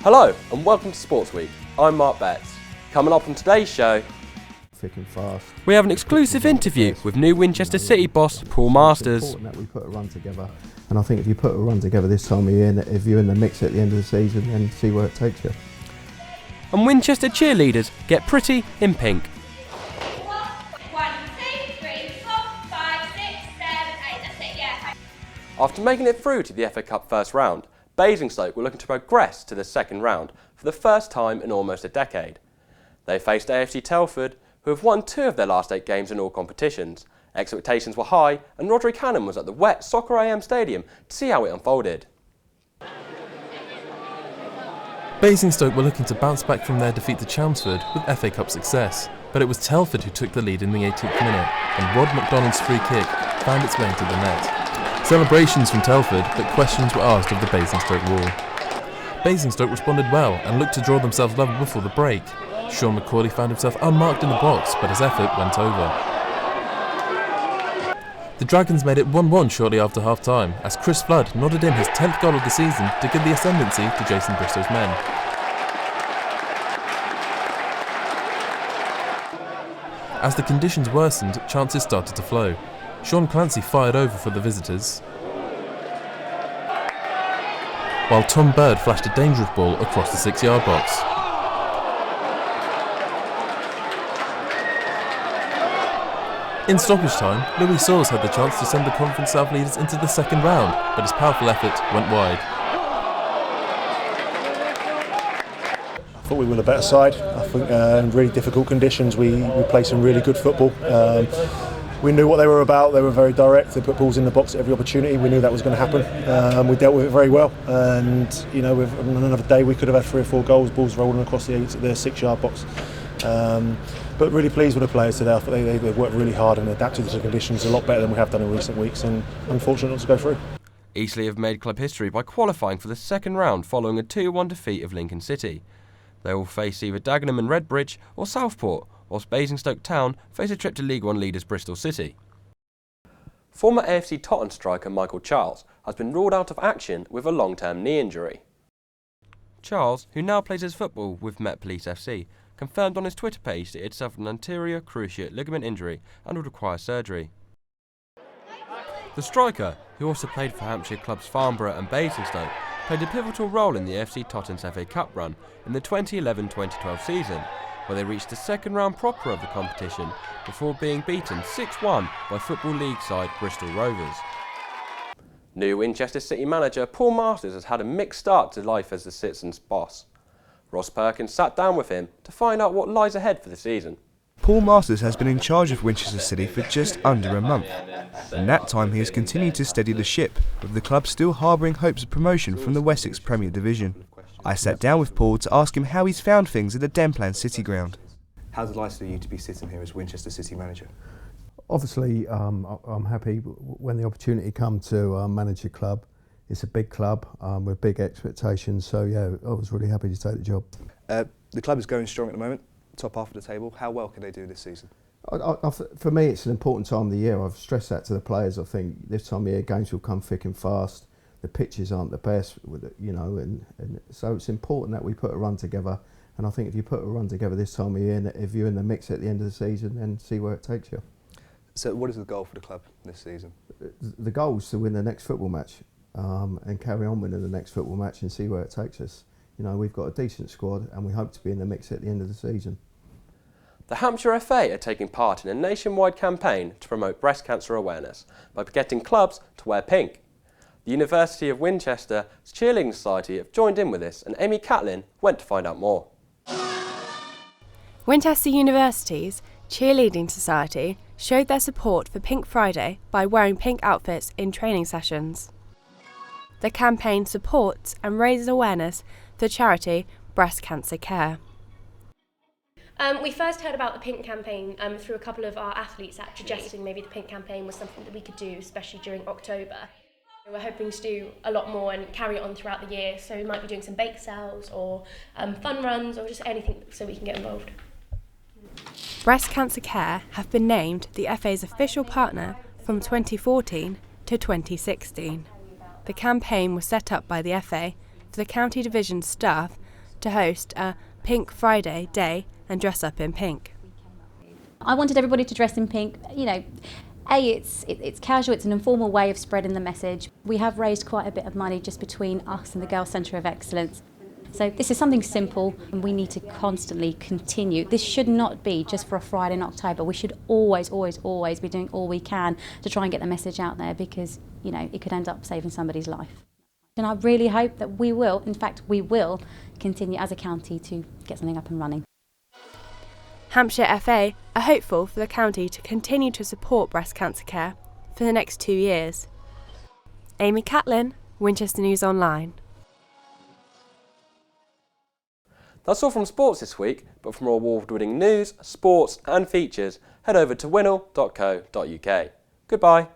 Hello and welcome to Sportsweek. I'm Mark Betts. Coming up on today's show, thick and fast. We have an exclusive interview with new Winchester City boss Paul Masters. It's important that we put a run together, and I think if you put a run together this time of year, if you're in the mix at the end of the season, then see where it takes you. And Winchester cheerleaders get pretty in pink. 1, 2, 3, 4, 5, 6, 7, 8. That's it, yeah. After making it through to the FA Cup first round, Basingstoke were looking to progress to the second round for the first time in almost a decade. They faced A.F.C. Telford, who have won 2 of their last 8 games in all competitions. Expectations were high, and Roderick Cannon was at the wet Soccer AM Stadium to see how it unfolded. Basingstoke were looking to bounce back from their defeat to Chelmsford with FA Cup success, but it was Telford who took the lead in the 18th minute, and Rod McDonald's free kick found its way into the net. Celebrations from Telford, but questions were asked of the Basingstoke wall. Basingstoke responded well and looked to draw themselves level before the break. Sean McCauley found himself unmarked in the box, but his effort went over. The Dragons made it 1-1 shortly after half-time, as Chris Flood nodded in his 10th goal of the season to give the ascendancy to Jason Bristow's men. As the conditions worsened, chances started to flow. Sean Clancy fired over for the visitors, while Tom Bird flashed a dangerous ball across the 6-yard box. In stoppage time, Louis Saws had the chance to send the Conference South leaders into the second round, but his powerful effort went wide. I thought we were the better side. I think in really difficult conditions we played some really good football. We knew what they were about. They were very direct. They put balls in the box at every opportunity. We knew that was going to happen. We dealt with it very well. And with another day we could have had 3 or 4 goals, balls rolling across the 6-yard box. But really pleased with the players today. I thought they worked really hard and adapted to the conditions a lot better than we have done in recent weeks. And unfortunate not to go through. Eastleigh have made club history by qualifying for the second round following a 2-1 defeat of Lincoln City. They will face either Dagenham and Redbridge or Southport, whilst Basingstoke Town face a trip to League One leaders Bristol City. Former A.F.C. Totton striker Michael Charles has been ruled out of action with a long-term knee injury. Charles, who now plays his football with Met Police FC, confirmed on his Twitter page that he had suffered an anterior cruciate ligament injury and would require surgery. The striker, who also played for Hampshire clubs Farnborough and Basingstoke, played a pivotal role in the A.F.C. Totton's FA Cup run in the 2011-2012 season, where they reached the second round proper of the competition before being beaten 6-1 by Football League side Bristol Rovers. New Winchester City manager Paul Masters has had a mixed start to life as the Citizens' boss. Ross Perkins sat down with him to find out what lies ahead for the season. Paul Masters has been in charge of Winchester City for just under a month. In that time he has continued to steady the ship, with the club still harbouring hopes of promotion from the Wessex Premier Division. I sat down with Paul to ask him how he's found things at the Denplan City ground. How delighted are you to be sitting here as Winchester City manager? Obviously, I'm happy when the opportunity comes to manage a club. It's a big club with big expectations, so yeah, I was really happy to take the job. The club is going strong at the moment, top half of the table. How well can they do this season? For me, it's an important time of the year. I've stressed that to the players. I think this time of year games will come thick and fast. The pitches aren't the best, and so it's important that we put a run together. And I think if you put a run together this time of year, if you're in the mix at the end of the season, then see where it takes you. So what is the goal for the club this season? The goal is to win the next football match and carry on winning the next football match and see where it takes us. We've got a decent squad and we hope to be in the mix at the end of the season. The Hampshire FA are taking part in a nationwide campaign to promote breast cancer awareness by getting clubs to wear pink. The University of Winchester's Cheerleading Society have joined in with this, and Amy Catlin went to find out more. Winchester University's Cheerleading Society showed their support for Pink Friday by wearing pink outfits in training sessions. The campaign supports and raises awareness for charity Breast Cancer Care. We first heard about the Pink campaign through a couple of our athletes suggesting maybe the Pink campaign was something that we could do, especially during October. We're hoping to do a lot more and carry it on throughout the year, so we might be doing some bake sales or fun runs or just anything so we can get involved. Breast Cancer Care have been named the FA's official partner from 2014 to 2016. The campaign was set up by the FA for the county division staff to host a Pink Friday day and dress up in pink. I wanted everybody to dress in pink. You know, it's casual, it's an informal way of spreading the message. We have raised quite a bit of money just between us and the Girls' Centre of Excellence. So this is something simple and we need to constantly continue. This should not be just for a Friday in October. We should always be doing all we can to try and get the message out there, because, you know, it could end up saving somebody's life. And I really hope that we will continue as a county to get something up and running. Hampshire FA are hopeful for the county to continue to support breast cancer care for the next 2 years. Amy Catlin, Winchester News Online. That's all from sports this week, but for more award-winning news, sports and features, head over to winol.co.uk. Goodbye.